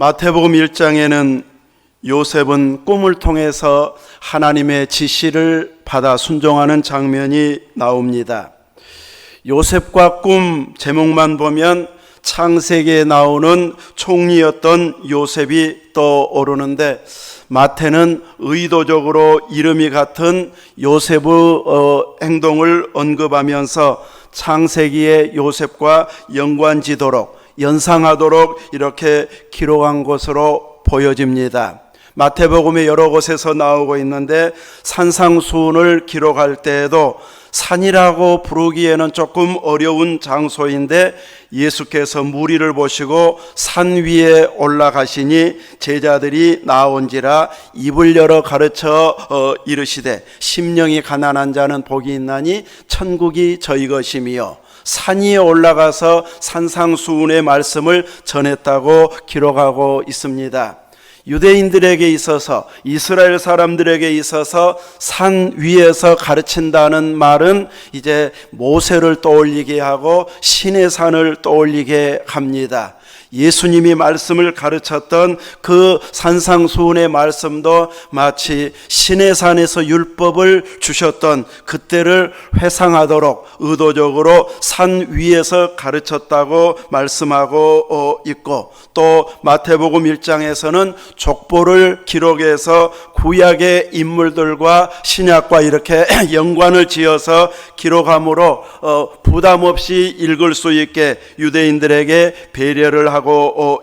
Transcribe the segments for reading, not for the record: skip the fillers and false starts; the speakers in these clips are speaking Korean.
마태복음 1장에는 요셉은 꿈을 통해서 하나님의 지시를 받아 순종하는 장면이 나옵니다. 요셉과 꿈 제목만 보면 창세기에 나오는 총리였던 요셉이 떠오르는데, 마태는 의도적으로 이름이 같은 요셉의 행동을 언급하면서 창세기의 요셉과 연관지도록, 연상하도록 이렇게 기록한 것으로 보여집니다. 마태복음의 여러 곳에서 나오고 있는데, 산상수훈을 기록할 때에도 산이라고 부르기에는 조금 어려운 장소인데 예수께서 무리를 보시고 산 위에 올라가시니 제자들이 나온지라 입을 열어 가르쳐 이르시되, 심령이 가난한 자는 복이 있나니 천국이 저희 것이며, 산 위에 올라가서 산상수훈의 말씀을 전했다고 기록하고 있습니다. 유대인들에게 있어서, 이스라엘 사람들에게 있어서 산 위에서 가르친다는 말은 이제 모세를 떠올리게 하고 신의 산을 떠올리게 합니다. 예수님이 말씀을 가르쳤던 그 산상수훈의 말씀도 마치 신의 산에서 율법을 주셨던 그때를 회상하도록 의도적으로 산 위에서 가르쳤다고 말씀하고 있고, 또 마태복음 1장에서는 족보를 기록해서 구약의 인물들과 신약과 이렇게 연관을 지어서 기록함으로 부담 없이 읽을 수 있게 유대인들에게 배려를 하고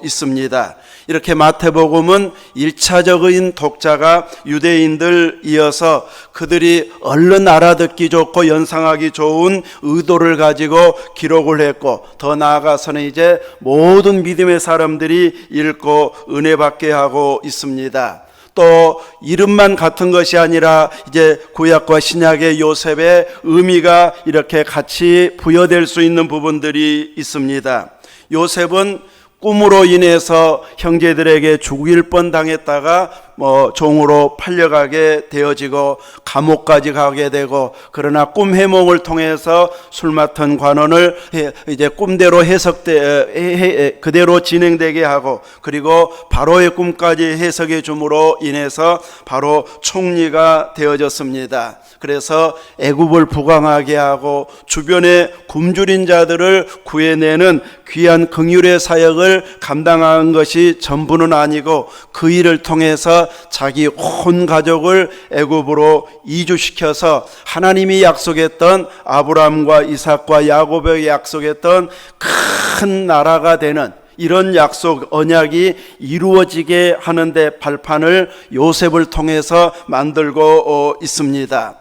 있습니다. 이렇게 마태복음은 1차적인 독자가 유대인들이어서 그들이 얼른 알아듣기 좋고 연상하기 좋은 의도를 가지고 기록을 했고, 더 나아가서는 이제 모든 믿음의 사람들이 읽고 은혜 받게 하고 있습니다. 또 이름만 같은 것이 아니라 이제 구약과 신약의 요셉의 의미가 이렇게 같이 부여될 수 있는 부분들이 있습니다. 요셉은 꿈으로 인해서 형제들에게 죽일 뻔 당했다가 종으로 팔려가게 되어지고 감옥까지 가게 되고, 그러나 꿈 해몽을 통해서 술 맡은 관원을 이제 꿈대로 그대로 진행되게 하고, 그리고 바로의 꿈까지 해석해 줌으로 인해서 바로 총리가 되어졌습니다. 그래서 애굽을 부강하게 하고 주변의 굶주린 자들을 구해내는 귀한 긍휼의 사역을 감당한 것이 전부는 아니고, 그 일을 통해서 자기 온 가족을 애굽으로 이주시켜서 하나님이 약속했던 아브라함과 이삭과 야곱에게 약속했던 큰 나라가 되는 이런 약속 언약이 이루어지게 하는데 발판을 요셉을 통해서 만들고 있습니다.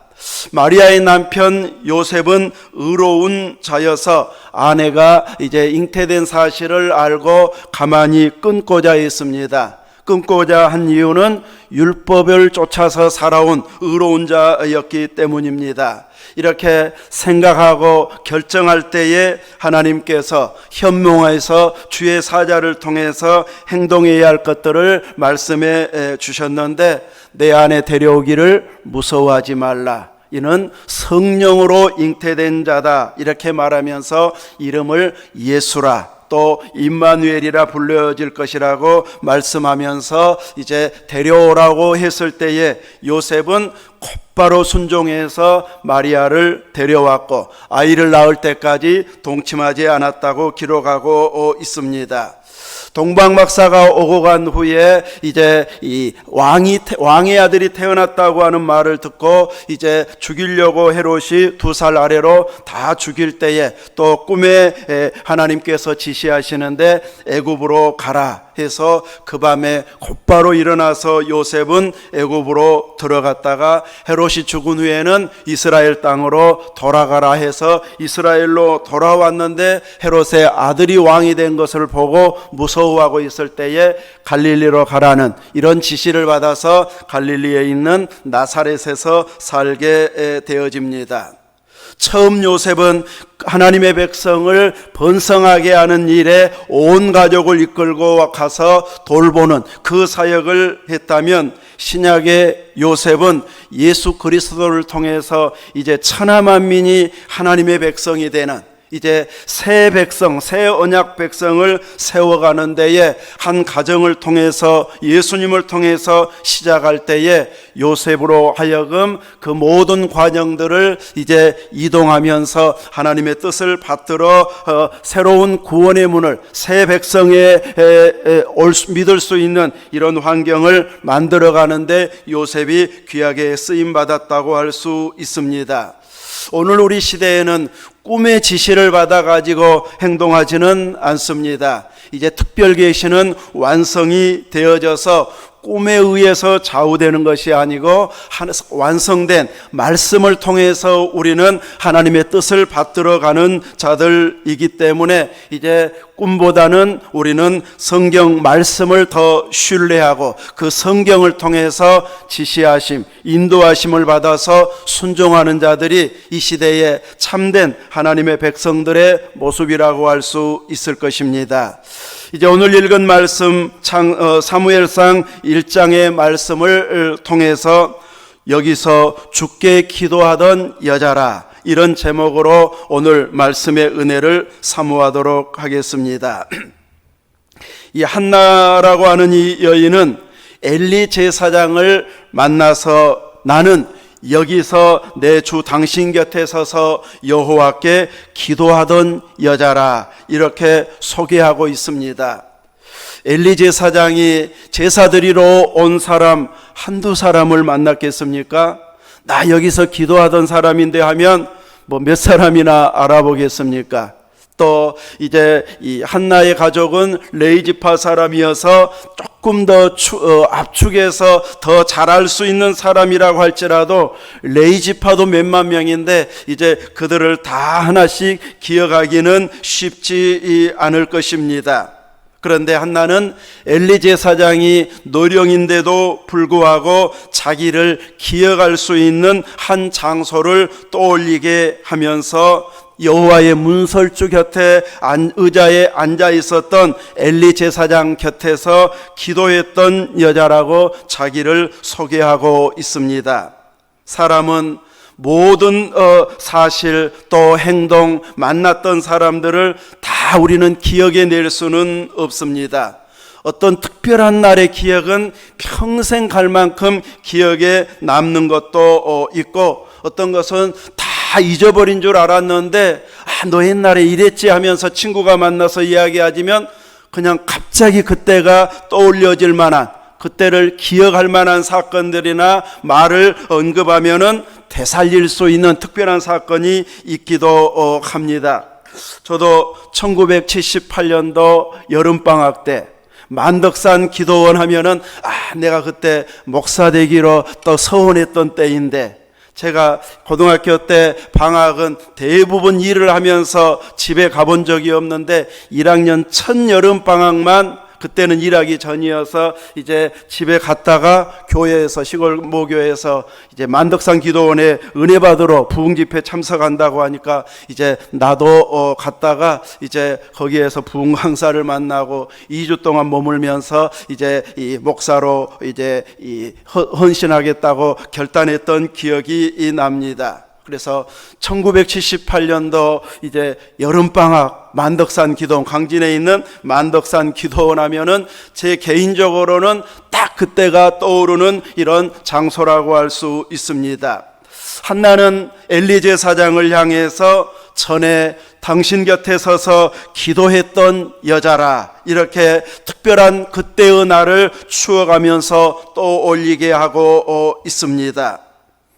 마리아의 남편 요셉은 의로운 자여서 아내가 이제 잉태된 사실을 알고 가만히 끊고자 했습니다. 끊고자 한 이유는 율법을 쫓아서 살아온 의로운 자였기 때문입니다. 이렇게 생각하고 결정할 때에 하나님께서 현몽에서 주의 사자를 통해서 행동해야 할 것들을 말씀해 주셨는데, 내 안에 데려오기를 무서워하지 말라, 이는 성령으로 잉태된 자다, 이렇게 말하면서 이름을 예수라, 또 임마누엘이라 불려질 것이라고 말씀하면서 이제 데려오라고 했을 때에 요셉은 곧바로 순종해서 마리아를 데려왔고 아이를 낳을 때까지 동침하지 않았다고 기록하고 있습니다. 동방박사가 오고 간 후에 이제 이 왕의 아들이 태어났다고 하는 말을 듣고 이제 죽이려고 헤롯이 2살 아래로 다 죽일 때에 또 꿈에 하나님께서 지시하시는데 애굽으로 가라 해서 그 밤에 곧바로 일어나서 요셉은 애굽으로 들어갔다가 헤롯이 죽은 후에는 이스라엘 땅으로 돌아가라 해서 이스라엘로 돌아왔는데, 헤롯의 아들이 왕이 된 것을 보고 무서워하고 있을 때에 갈릴리로 가라는 이런 지시를 받아서 갈릴리에 있는 나사렛에서 살게 되어집니다. 처음 요셉은 하나님의 백성을 번성하게 하는 일에 온 가족을 이끌고 가서 돌보는 그 사역을 했다면, 신약의 요셉은 예수 그리스도를 통해서 이제 천하 만민이 하나님의 백성이 되는 이제 새 백성, 새 언약 백성을 세워가는 데에 한 가정을 통해서 예수님을 통해서 시작할 때에 요셉으로 하여금 그 모든 과정들을 이제 이동하면서 하나님의 뜻을 받들어 새로운 구원의 문을 새 백성에 믿을 수 있는 이런 환경을 만들어가는데 요셉이 귀하게 쓰임받았다고 할 수 있습니다. 오늘 우리 시대에는 꿈의 지시를 받아가지고 행동하지는 않습니다. 이제 특별 계시는 완성이 되어져서 꿈에 의해서 좌우되는 것이 아니고 완성된 말씀을 통해서 우리는 하나님의 뜻을 받들어가는 자들이기 때문에 이제 꿈보다는 우리는 성경 말씀을 더 신뢰하고 그 성경을 통해서 지시하심, 인도하심을 받아서 순종하는 자들이 이 시대에 참된 하나님의 백성들의 모습이라고 할 수 있을 것입니다. 이제 오늘 읽은 말씀 사무엘상 1장의 말씀을 통해서 여기서 주께 기도하던 여자라, 이런 제목으로 오늘 말씀의 은혜를 사모하도록 하겠습니다. 이 한나라고 하는 이 여인은 엘리 제사장을 만나서 나는 여기서 내 주 당신 곁에 서서 여호와께 기도하던 여자라, 이렇게 소개하고 있습니다. 엘리 제사장이 제사 드리러 온 사람 한두 사람을 만났겠습니까? 나 여기서 기도하던 사람인데 하면 뭐 몇 사람이나 알아보겠습니까? 또 이제 이 한나의 가족은 레이지파 사람이어서 조금 더 압축해서 더 잘할 수 있는 사람이라고 할지라도 레이지파도 몇만 명인데 이제 그들을 다 하나씩 기억하기는 쉽지 않을 것입니다. 그런데 한나는 엘리 제사장이 노령인데도 불구하고 자기를 기억할 수 있는 한 장소를 떠올리게 하면서 여호와의 문설주 곁에 의자에 앉아 있었던 엘리 제사장 곁에서 기도했던 여자라고 자기를 소개하고 있습니다. 사람은 모든 사실 또 행동, 만났던 사람들을 다 우리는 기억해낼 수는 없습니다. 어떤 특별한 날의 기억은 평생 갈 만큼 기억에 남는 것도 있고, 어떤 것은 다 잊어버린 줄 알았는데 너 옛날에 이랬지 하면서 친구가 만나서 이야기하지만 그냥 갑자기 그때가 떠올려질 만한, 그때를 기억할 만한 사건들이나 말을 언급하면은 되살릴 수 있는 특별한 사건이 있기도 합니다. 저도 1978년도 여름방학 때 만덕산 기도원 하면은 내가 그때 목사 되기로 또 서원했던 때인데, 제가 고등학교 때 방학은 대부분 일을 하면서 집에 가본 적이 없는데 1학년 첫 여름방학만, 그때는 일하기 전이어서 이제 집에 갔다가 교회에서, 시골 모교에서 이제 만덕산 기도원에 은혜 받으러 부흥 집회 참석한다고 하니까 이제 나도 갔다가 이제 거기에서 부흥 강사를 만나고 2주 동안 머물면서 이제 이 목사로 이제 이 헌신하겠다고 결단했던 기억이 납니다. 그래서 1978년도 이제 여름방학 만덕산 기도원, 광진에 있는 만덕산 기도원 하면은 제 개인적으로는 딱 그때가 떠오르는 이런 장소라고 할 수 있습니다. 한나는 엘리 제사장을 향해서 전에 당신 곁에 서서 기도했던 여자라, 이렇게 특별한 그때의 날을 추억하면서 떠올리게 하고 있습니다.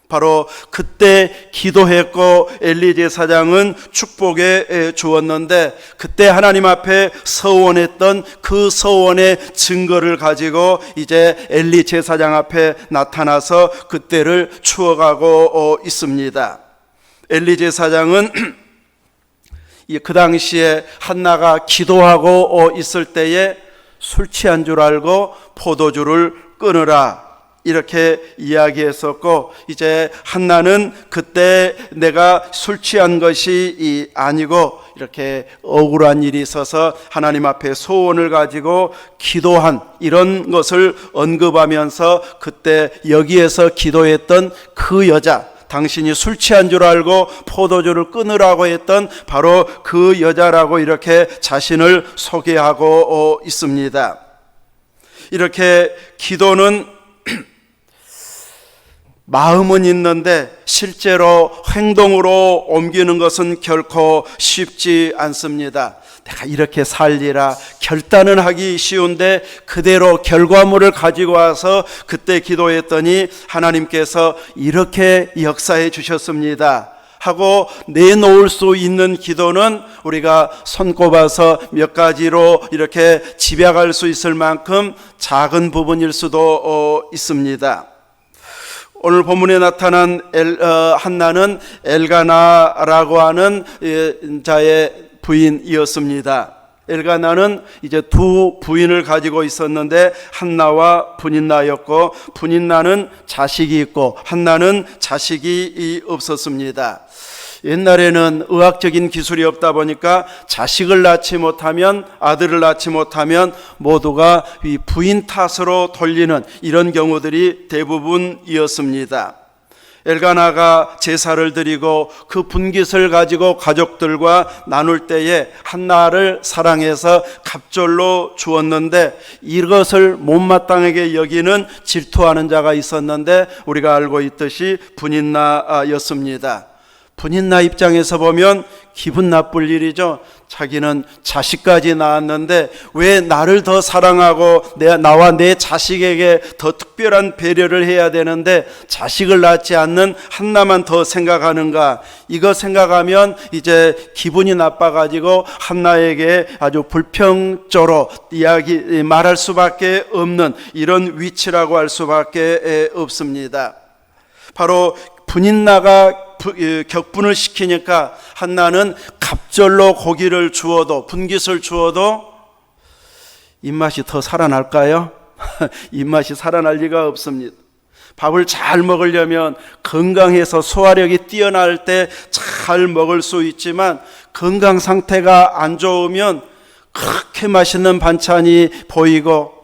바로 그때 기도했고 엘리 제사장은 축복해 주었는데, 그때 하나님 앞에 서원했던 그 서원의 증거를 가지고 이제 엘리 제사장 앞에 나타나서 그때를 추억하고 있습니다. 엘리 제사장은 그 당시에 한나가 기도하고 있을 때에 술 취한 줄 알고 포도주를 끊으라, 이렇게 이야기했었고, 이제 한나는 그때 내가 술 취한 것이 아니고 이렇게 억울한 일이 있어서 하나님 앞에 소원을 가지고 기도한 이런 것을 언급하면서 그때 여기에서 기도했던 그 여자, 당신이 술 취한 줄 알고 포도주를 끊으라고 했던 바로 그 여자라고 이렇게 자신을 소개하고 있습니다. 이렇게 기도는 마음은 있는데 실제로 행동으로 옮기는 것은 결코 쉽지 않습니다. 내가 이렇게 살리라 결단은 하기 쉬운데 그대로 결과물을 가지고 와서 그때 기도했더니 하나님께서 이렇게 역사해 주셨습니다 하고 내놓을 수 있는 기도는 우리가 손꼽아서 몇 가지로 이렇게 집약할 수 있을 만큼 작은 부분일 수도 있습니다. 오늘 본문에 나타난 한나는 엘가나라고 하는 자의 부인이었습니다. 엘가나는 이제 두 부인을 가지고 있었는데 한나와 분인나였고, 분인나는 자식이 있고 한나는 자식이 없었습니다. 옛날에는 의학적인 기술이 없다 보니까 자식을 낳지 못하면, 아들을 낳지 못하면 모두가 이 부인 탓으로 돌리는 이런 경우들이 대부분이었습니다. 엘가나가 제사를 드리고 그 분깃을 가지고 가족들과 나눌 때에 한나를 사랑해서 갑절로 주었는데 이것을 못마땅하게 여기는 질투하는 자가 있었는데 우리가 알고 있듯이 분인나였습니다. 분인나 입장에서 보면 기분 나쁠 일이죠. 자기는 자식까지 낳았는데 왜 나를 더 사랑하고 나와 내 자식에게 더 특별한 배려를 해야 되는데 자식을 낳지 않는 한나만 더 생각하는가. 이거 생각하면 이제 기분이 나빠가지고 한나에게 아주 불평조로 말할 수밖에 없는 이런 위치라고 할 수밖에 없습니다. 바로 분인나가 격분을 시키니까 한나는 갑절로 고기를 주어도, 분깃을 주어도 입맛이 더 살아날까요? 입맛이 살아날 리가 없습니다. 밥을 잘 먹으려면 건강해서 소화력이 뛰어날 때 잘 먹을 수 있지만 건강 상태가 안 좋으면 그렇게 맛있는 반찬이 보이고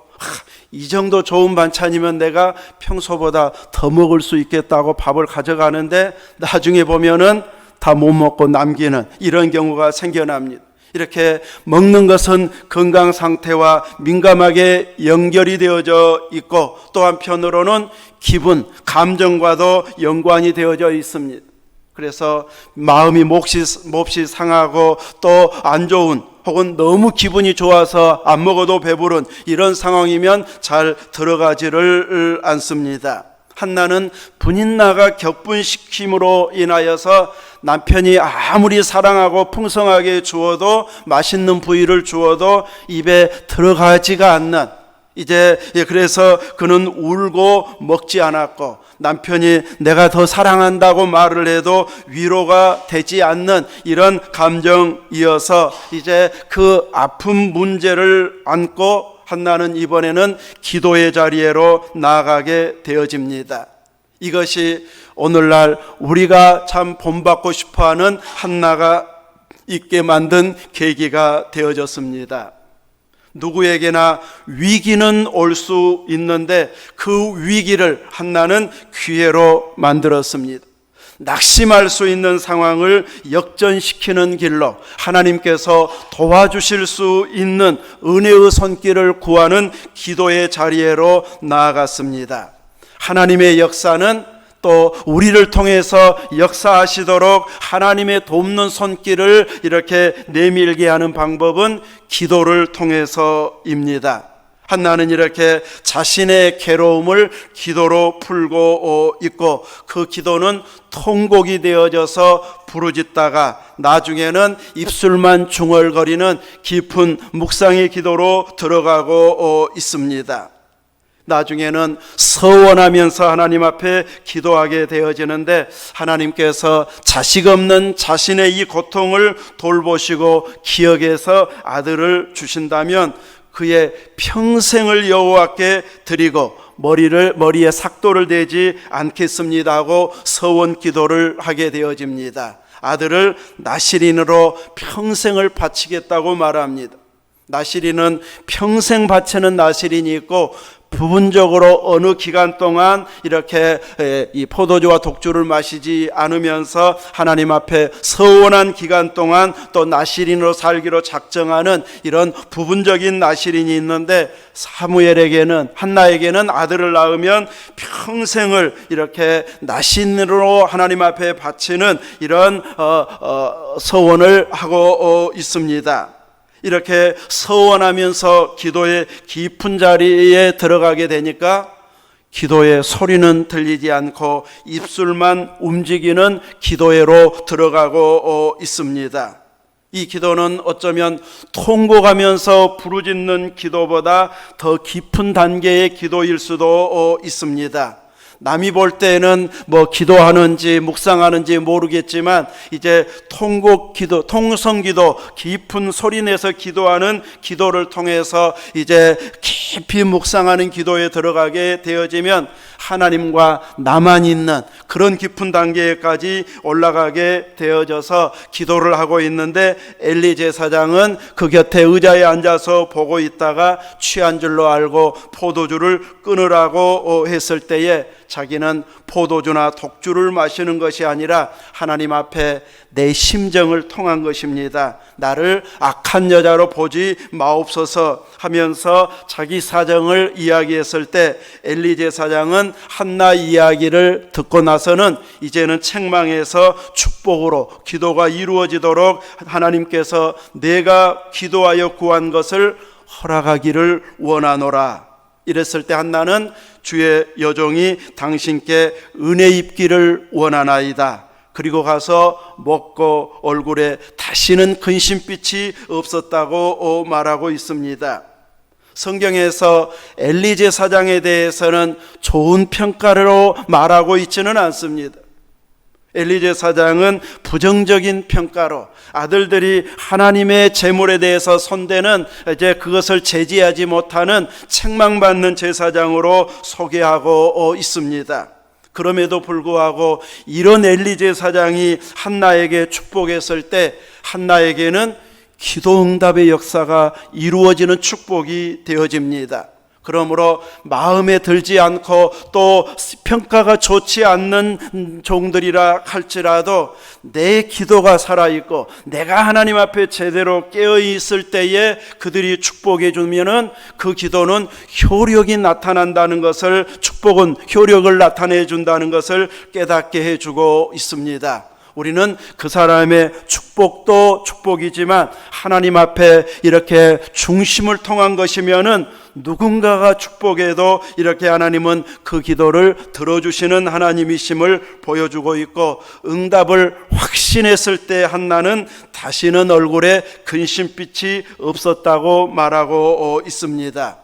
이 정도 좋은 반찬이면 내가 평소보다 더 먹을 수 있겠다고 밥을 가져가는데 나중에 보면은 다 못 먹고 남기는 이런 경우가 생겨납니다. 이렇게 먹는 것은 건강 상태와 민감하게 연결이 되어져 있고 또 한편으로는 기분, 감정과도 연관이 되어져 있습니다. 그래서 마음이 몹시 상하고 또 안 좋은 혹은 너무 기분이 좋아서 안 먹어도 배부른 이런 상황이면 잘 들어가지를 않습니다. 한나는 분인나가 격분시킴으로 인하여서 남편이 아무리 사랑하고 풍성하게 주어도 맛있는 부위를 주어도 입에 들어가지가 않는 이제 그래서 그는 울고 먹지 않았고 남편이 내가 더 사랑한다고 말을 해도 위로가 되지 않는 이런 감정이어서 이제 그 아픈 문제를 안고 한나는 이번에는 기도의 자리로 나아가게 되어집니다. 이것이 오늘날 우리가 참 본받고 싶어하는 한나가 있게 만든 계기가 되어졌습니다. 누구에게나 위기는 올 수 있는데 그 위기를 한나는 기회로 만들었습니다. 낙심할 수 있는 상황을 역전시키는 길로 하나님께서 도와주실 수 있는 은혜의 손길을 구하는 기도의 자리로 나아갔습니다. 하나님의 역사는 또 우리를 통해서 역사하시도록 하나님의 돕는 손길을 이렇게 내밀게 하는 방법은 기도를 통해서입니다. 한나는 이렇게 자신의 괴로움을 기도로 풀고 있고 그 기도는 통곡이 되어져서 부르짖다가 나중에는 입술만 중얼거리는 깊은 묵상의 기도로 들어가고 있습니다. 나중에는 서원하면서 하나님 앞에 기도하게 되어지는데 하나님께서 자식 없는 자신의 이 고통을 돌보시고 기억해서 아들을 주신다면 그의 평생을 여호와께 드리고 머리에 삭도를 대지 않겠습니다 하고 서원 기도를 하게 되어집니다. 아들을 나실인으로 평생을 바치겠다고 말합니다. 나실인은 평생 바치는 나실인이 있고 부분적으로 어느 기간 동안 이렇게 이 포도주와 독주를 마시지 않으면서 하나님 앞에 서원한 기간 동안 또 나실인으로 살기로 작정하는 이런 부분적인 나실인이 있는데, 사무엘에게는, 한나에게는 아들을 낳으면 평생을 이렇게 나실인으로 하나님 앞에 바치는 이런 서원을 하고 있습니다. 이렇게 서원하면서 기도의 깊은 자리에 들어가게 되니까 기도의 소리는 들리지 않고 입술만 움직이는 기도회로 들어가고 있습니다. 이 기도는 어쩌면 통곡하면서 부르짖는 기도보다 더 깊은 단계의 기도일 수도 있습니다. 남이 볼 때는 뭐 기도하는지 묵상하는지 모르겠지만, 이제 통곡 기도, 통성 기도, 깊은 소리 내서 기도하는 기도를 통해서 이제 깊이 묵상하는 기도에 들어가게 되어지면 하나님과 나만 있는 그런 깊은 단계까지 올라가게 되어져서 기도를 하고 있는데, 엘리 제사장은 그 곁에 의자에 앉아서 보고 있다가 취한 줄로 알고 포도주를 끊으라고 했을 때에 자기는 포도주나 독주를 마시는 것이 아니라 하나님 앞에 내 심정을 통한 것입니다. 나를 악한 여자로 보지 마옵소서 하면서 자기 사정을 이야기했을 때, 엘리 제사장은 한나 이야기를 듣고 나서는 이제는 책망해서 축복으로 기도가 이루어지도록 하나님께서 내가 기도하여 구한 것을 허락하기를 원하노라. 이랬을 때 한나는 주의 여종이 당신께 은혜 입기를 원하나이다. 그리고 가서 먹고 얼굴에 다시는 근심빛이 없었다고 말하고 있습니다. 성경에서 엘리 제사장에 대해서는 좋은 평가로 말하고 있지는 않습니다. 엘리 제사장은 부정적인 평가로, 아들들이 하나님의 제물에 대해서 손대는 이제 그것을 제지하지 못하는 책망받는 제사장으로 소개하고 있습니다. 그럼에도 불구하고 이런 엘리 제사장이 한나에게 축복했을 때 한나에게는 기도 응답의 역사가 이루어지는 축복이 되어집니다. 그러므로 마음에 들지 않고 또 평가가 좋지 않는 종들이라 할지라도 내 기도가 살아있고 내가 하나님 앞에 제대로 깨어있을 때에 그들이 축복해 주면은 그 기도는 효력이 나타난다는 것을, 축복은 효력을 나타내 준다는 것을 깨닫게 해주고 있습니다. 우리는 그 사람의 축복도 축복이지만 하나님 앞에 이렇게 중심을 통한 것이면은 누군가가 축복해도 이렇게 하나님은 그 기도를 들어주시는 하나님이심을 보여주고 있고, 응답을 확신했을 때 한나는 다시는 얼굴에 근심빛이 없었다고 말하고 있습니다.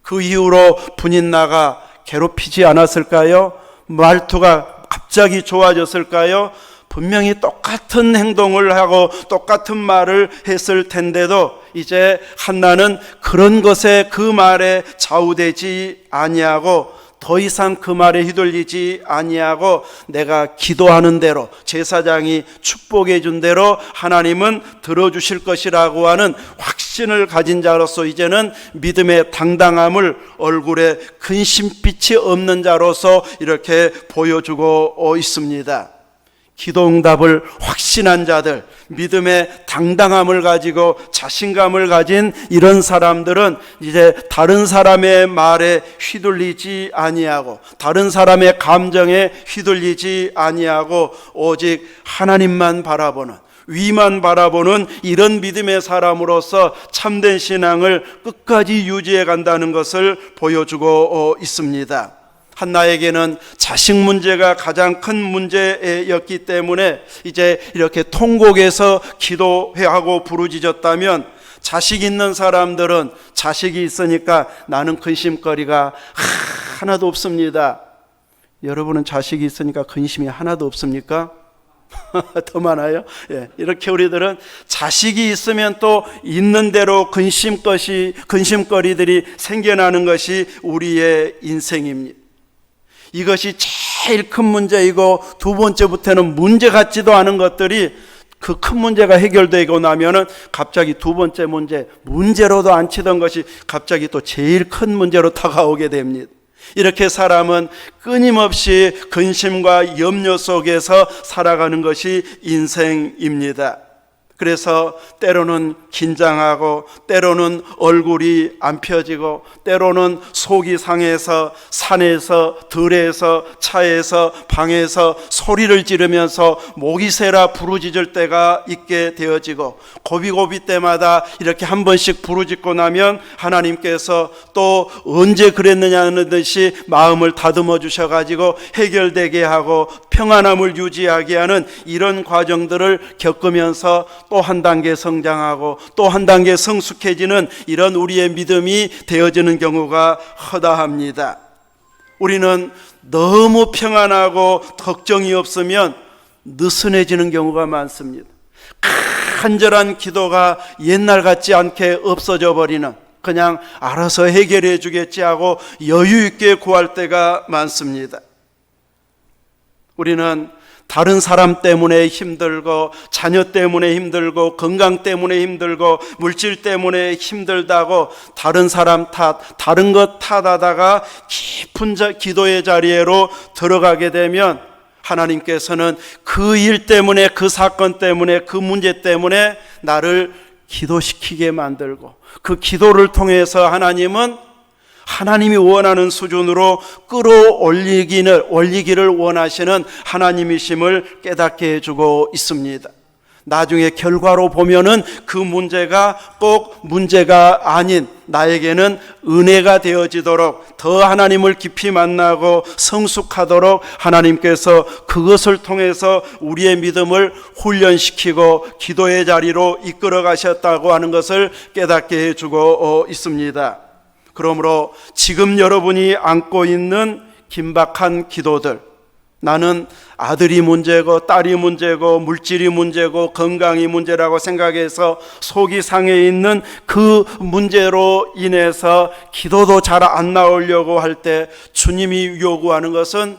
그 이후로 분인나가 괴롭히지 않았을까요? 말투가 갑자기 좋아졌을까요? 분명히 똑같은 행동을 하고 똑같은 말을 했을 텐데도 이제 한나는 그런 것에, 그 말에 좌우되지 아니하고 더 이상 그 말에 휘둘리지 아니하고 내가 기도하는 대로, 제사장이 축복해 준 대로 하나님은 들어주실 것이라고 하는 확신을 가진 자로서 이제는 믿음의 당당함을 얼굴에 근심빛이 없는 자로서 이렇게 보여주고 있습니다. 기도응답을 확신한 자들, 믿음의 당당함을 가지고 자신감을 가진 이런 사람들은 이제 다른 사람의 말에 휘둘리지 아니하고 다른 사람의 감정에 휘둘리지 아니하고 오직 하나님만 바라보는, 위만 바라보는 이런 믿음의 사람으로서 참된 신앙을 끝까지 유지해 간다는 것을 보여주고 있습니다. 한나에게는 자식 문제가 가장 큰 문제였기 때문에 이제 이렇게 통곡해서 기도하고 부르짖었다면, 자식 있는 사람들은 자식이 있으니까 나는 근심거리가 하나도 없습니다. 여러분은 자식이 있으니까 근심이 하나도 없습니까? 더 많아요? 예, 이렇게 우리들은 자식이 있으면 또 있는 대로 근심거리들이 생겨나는 것이 우리의 인생입니다. 이것이 제일 큰 문제이고, 두 번째부터는 문제 같지도 않은 것들이 그 큰 문제가 해결되고 나면은 갑자기 두 번째 문제로도 안 치던 것이 갑자기 또 제일 큰 문제로 다가오게 됩니다. 이렇게 사람은 끊임없이 근심과 염려 속에서 살아가는 것이 인생입니다. 그래서 때로는 긴장하고 때로는 얼굴이 안 펴지고 때로는 속이 상해서 산에서 들에서 차에서 방에서 소리를 지르면서 목이 새라 부르짖을 때가 있게 되어지고 고비고비 때마다 이렇게 한 번씩 부르짖고 나면 하나님께서 또 언제 그랬느냐는 듯이 마음을 다듬어 주셔가지고 해결되게 하고 평안함을 유지하게 하는 이런 과정들을 겪으면서 또 한 단계 성장하고 또 한 단계 성숙해지는 이런 우리의 믿음이 되어지는 경우가 허다합니다. 우리는 너무 평안하고 걱정이 없으면 느슨해지는 경우가 많습니다. 간절한 기도가 옛날 같지 않게 없어져 버리는, 그냥 알아서 해결해 주겠지 하고 여유 있게 구할 때가 많습니다. 우리는 다른 사람 때문에 힘들고 자녀 때문에 힘들고 건강 때문에 힘들고 물질 때문에 힘들다고 다른 사람 탓, 다른 것 탓하다가 깊은 기도의 자리로 들어가게 되면 하나님께서는 그 일 때문에, 그 사건 때문에, 그 문제 때문에 나를 기도시키게 만들고 그 기도를 통해서 하나님은 하나님이 원하는 수준으로 끌어올리기를 원하시는 하나님이심을 깨닫게 해주고 있습니다. 나중에 결과로 보면은 그 문제가 꼭 문제가 아닌 나에게는 은혜가 되어지도록 더 하나님을 깊이 만나고 성숙하도록 하나님께서 그것을 통해서 우리의 믿음을 훈련시키고 기도의 자리로 이끌어 가셨다고 하는 것을 깨닫게 해주고 있습니다. 그러므로 지금 여러분이 안고 있는 긴박한 기도들, 나는 아들이 문제고 딸이 문제고 물질이 문제고 건강이 문제라고 생각해서 속이 상해 있는 그 문제로 인해서 기도도 잘 안 나오려고 할 때 주님이 요구하는 것은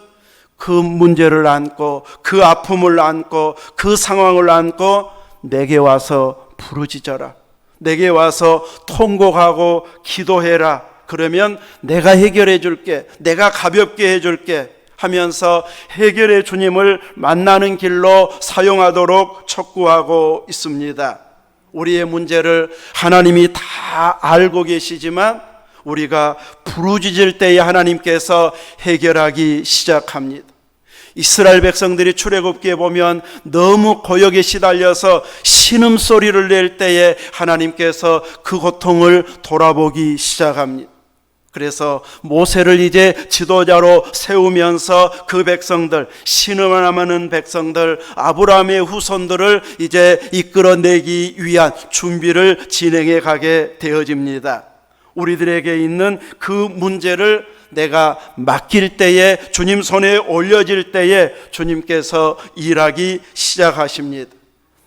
그 문제를 안고 그 아픔을 안고 그 상황을 안고 내게 와서 부르짖어라, 내게 와서 통곡하고 기도해라. 그러면 내가 해결해 줄게, 내가 가볍게 해 줄게 하면서 해결의 주님을 만나는 길로 사용하도록 촉구하고 있습니다. 우리의 문제를 하나님이 다 알고 계시지만 우리가 부르짖을 때에 하나님께서 해결하기 시작합니다. 이스라엘 백성들이 출애굽기에 보면 너무 고역에 시달려서 신음소리를 낼 때에 하나님께서 그 고통을 돌아보기 시작합니다. 그래서 모세를 이제 지도자로 세우면서 그 백성들, 신음하는 백성들, 아브라함의 후손들을 이제 이끌어내기 위한 준비를 진행해 가게 되어집니다. 우리들에게 있는 그 문제를 내가 맡길 때에, 주님 손에 올려질 때에 주님께서 일하기 시작하십니다.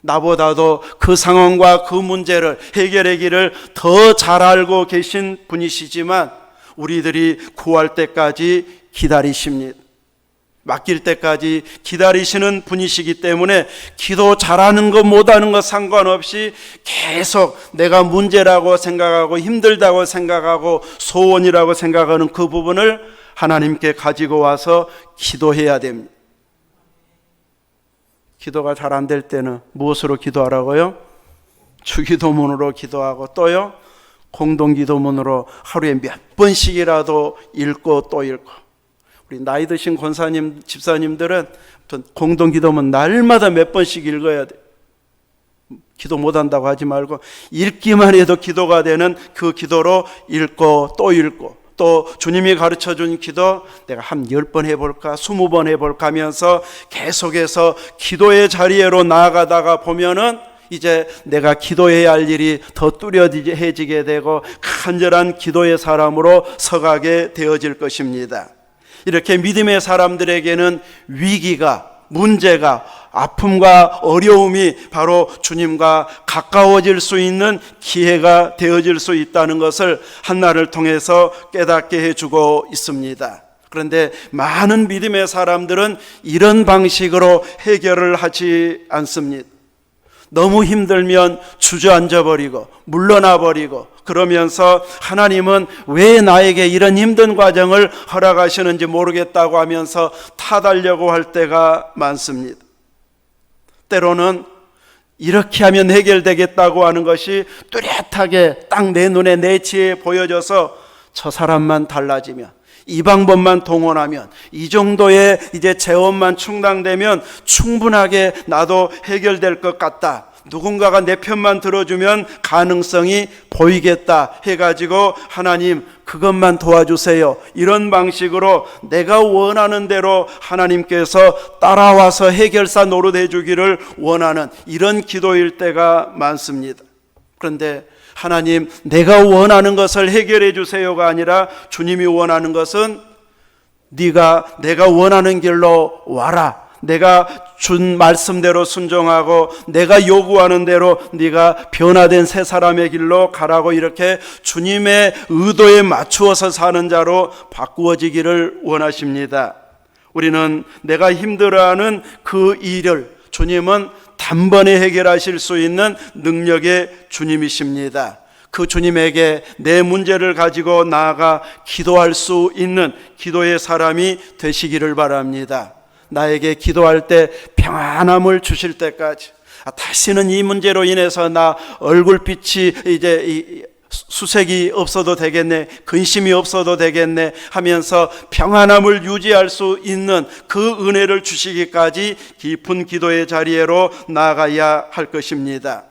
나보다도 그 상황과 그 문제를 해결하기를 더 잘 알고 계신 분이시지만 우리들이 구할 때까지 기다리십니다. 맡길 때까지 기다리시는 분이시기 때문에 기도 잘하는 것 못하는 것 상관없이 계속 내가 문제라고 생각하고 힘들다고 생각하고 소원이라고 생각하는 그 부분을 하나님께 가지고 와서 기도해야 됩니다. 기도가 잘 안 될 때는 무엇으로 기도하라고요? 주기도문으로 기도하고 또요, 공동기도문으로 하루에 몇 번씩이라도 읽고 또 읽고. 우리 나이 드신 권사님, 집사님들은 공동기도문 날마다 몇 번씩 읽어야 돼. 기도 못한다고 하지 말고 읽기만 해도 기도가 되는 그 기도로 읽고 또 읽고, 또 주님이 가르쳐준 기도 내가 한 10번 해볼까 20번 해볼까 하면서 계속해서 기도의 자리로 나아가다가 보면은 이제 내가 기도해야 할 일이 더 뚜렷해지게 되고 간절한 기도의 사람으로 서가게 되어질 것입니다. 이렇게 믿음의 사람들에게는 위기가, 문제가, 아픔과 어려움이 바로 주님과 가까워질 수 있는 기회가 되어질 수 있다는 것을 한나를 통해서 깨닫게 해주고 있습니다. 그런데 많은 믿음의 사람들은 이런 방식으로 해결을 하지 않습니다. 너무 힘들면 주저앉아 버리고 물러나 버리고 그러면서 하나님은 왜 나에게 이런 힘든 과정을 허락하시는지 모르겠다고 하면서 타달려고 할 때가 많습니다. 때로는 이렇게 하면 해결되겠다고 하는 것이 뚜렷하게 딱 내 눈에 내치에 보여져서 저 사람만 달라지면, 이 방법만 동원하면, 이 정도의 이제 재원만 충당되면 충분하게 나도 해결될 것 같다, 누군가가 내 편만 들어주면 가능성이 보이겠다 해가지고 하나님 그것만 도와주세요, 이런 방식으로 내가 원하는 대로 하나님께서 따라와서 해결사 노릇해 주기를 원하는 이런 기도일 때가 많습니다. 그런데 하나님 내가 원하는 것을 해결해 주세요가 아니라 주님이 원하는 것은 네가 내가 원하는 길로 와라, 내가 준 말씀대로 순종하고 내가 요구하는 대로 네가 변화된 새 사람의 길로 가라고, 이렇게 주님의 의도에 맞추어서 사는 자로 바꾸어지기를 원하십니다. 우리는 내가 힘들어하는 그 일을 주님은 단번에 해결하실 수 있는 능력의 주님이십니다. 그 주님에게 내 문제를 가지고 나아가 기도할 수 있는 기도의 사람이 되시기를 바랍니다. 나에게 기도할 때 평안함을 주실 때까지, 다시는 이 문제로 인해서 나 얼굴빛이 이제 수색이 없어도 되겠네, 근심이 없어도 되겠네 하면서 평안함을 유지할 수 있는 그 은혜를 주시기까지 깊은 기도의 자리로 나아가야 할 것입니다.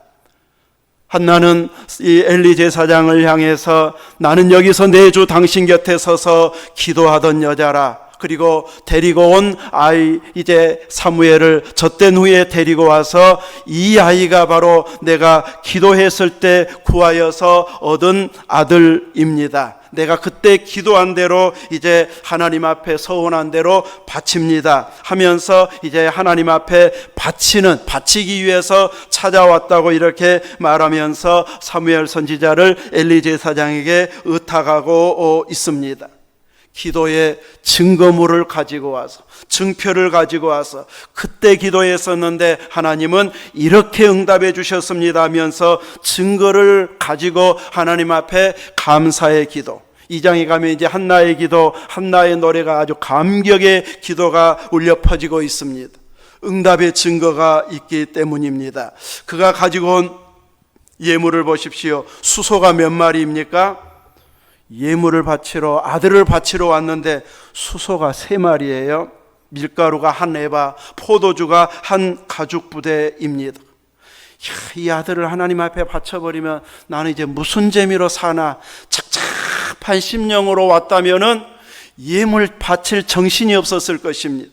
한나는 이 엘리 제사장을 향해서 나는 여기서 내 주 당신 곁에 서서 기도하던 여자라, 그리고 데리고 온 아이 이제 사무엘을 젖된 후에 데리고 와서 이 아이가 바로 내가 기도했을 때 구하여서 얻은 아들입니다. 내가 그때 기도한 대로 이제 하나님 앞에 서원한 대로 바칩니다 하면서 이제 하나님 앞에 바치기 위해서 찾아왔다고 이렇게 말하면서 사무엘 선지자를 엘리 제사장에게 의탁하고 있습니다. 기도의 증거물을 가지고 와서, 증표를 가지고 와서 그때 기도했었는데 하나님은 이렇게 응답해 주셨습니다 하면서 증거를 가지고 하나님 앞에 감사의 기도, 2장에 가면 이제 한나의 기도, 한나의 노래가 아주 감격의 기도가 울려 퍼지고 있습니다. 응답의 증거가 있기 때문입니다. 그가 가지고 온 예물을 보십시오. 수소가 몇 마리입니까? 예물을 바치러, 아들을 바치러 왔는데 수소가 3마리예요. 밀가루가 한 에바, 포도주가 한 가죽부대입니다. 이 아들을 하나님 앞에 바쳐버리면 나는 이제 무슨 재미로 사나, 착잡한 심령으로 왔다면은 예물 바칠 정신이 없었을 것입니다.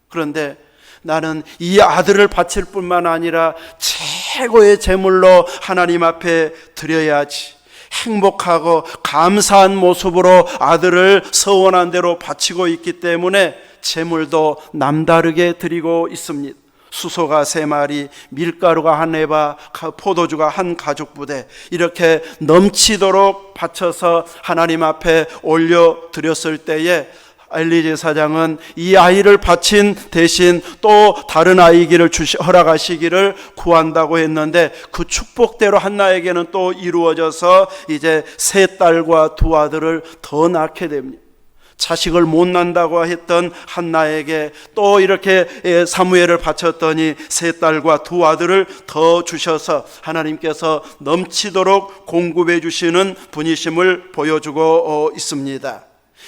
그런데 나는 이 아들을 바칠 뿐만 아니라 최고의 제물로 하나님 앞에 드려야지, 행복하고 감사한 모습으로 아들을 서원한 대로 바치고 있기 때문에 제물도 남다르게 드리고 있습니다. 수소가 3마리, 밀가루가 한 에바, 포도주가 한 가죽부대, 이렇게 넘치도록 바쳐서 하나님 앞에 올려드렸을 때에 엘리 제사장은 이 아이를 바친 대신 또 다른 아이기를 허락하시기를 구한다고 했는데 그 축복대로 한나에게는 또 이루어져서 이제 3딸과 2아들을 더 낳게 됩니다. 자식을 못 낳는다고 했던 한나에게 또 이렇게 사무엘을 바쳤더니 3딸과 2아들을 더 주셔서 하나님께서 넘치도록 공급해 주시는 분이심을 보여주고 있습니다.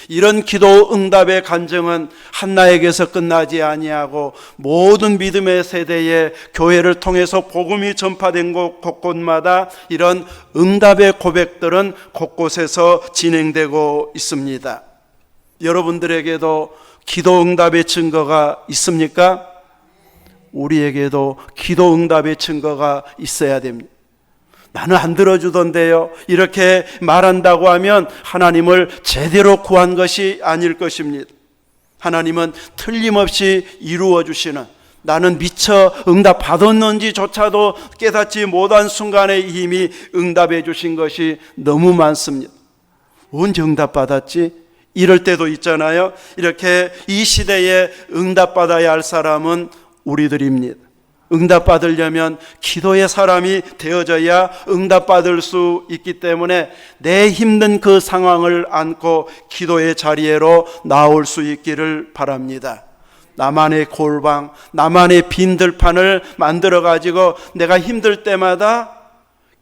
이런 기도 응답의 간증은 한나에게서 끝나지 아니하고 모든 믿음의 세대에 교회를 통해서 복음이 전파된 곳곳마다 이런 응답의 고백들은 곳곳에서 진행되고 있습니다. 여러분들에게도 기도 응답의 증거가 있습니까? 우리에게도 기도 응답의 증거가 있어야 됩니다. 나는 안 들어주던데요, 이렇게 말한다고 하면 하나님을 제대로 구한 것이 아닐 것입니다. 하나님은 틀림없이 이루어 주시는, 나는 미처 응답 받았는지조차도 깨닫지 못한 순간에 이미 응답해 주신 것이 너무 많습니다. 언제 응답 받았지? 이럴 때도 있잖아요. 이렇게 이 시대에 응답 받아야 할 사람은 우리들입니다. 응답받으려면 기도의 사람이 되어져야 응답받을 수 있기 때문에 내 힘든 그 상황을 안고 기도의 자리에로 나올 수 있기를 바랍니다. 나만의 골방, 나만의 빈들판을 만들어 가지고 내가 힘들 때마다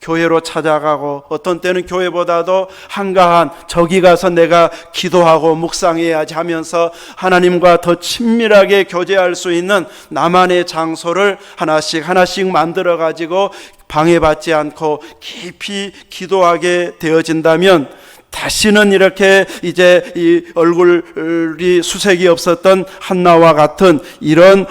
교회로 찾아가고, 어떤 때는 교회보다도 한가한 저기 가서 내가 기도하고 묵상해야지 하면서 하나님과 더 친밀하게 교제할 수 있는 나만의 장소를 하나씩 만들어 가지고 방해받지 않고 깊이 기도하게 되어진다면, 다시는 이렇게 이제 이 얼굴이 수색이 없었던 한나와 같은 이런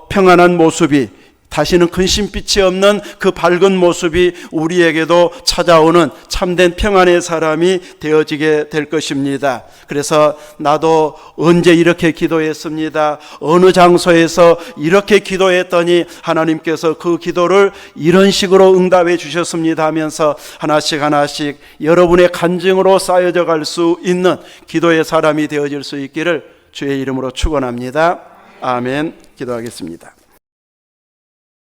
평안한 모습이, 다시는 근심빛이 없는 그 밝은 모습이 우리에게도 찾아오는 참된 평안의 사람이 되어지게 될 것입니다. 그래서 나도 언제 이렇게 기도했습니다, 어느 장소에서 이렇게 기도했더니 하나님께서 그 기도를 이런 식으로 응답해 주셨습니다 하면서 하나씩 여러분의 간증으로 쌓여져 갈 수 있는 기도의 사람이 되어질 수 있기를 주의 이름으로 축원합니다. 아멘. 기도하겠습니다.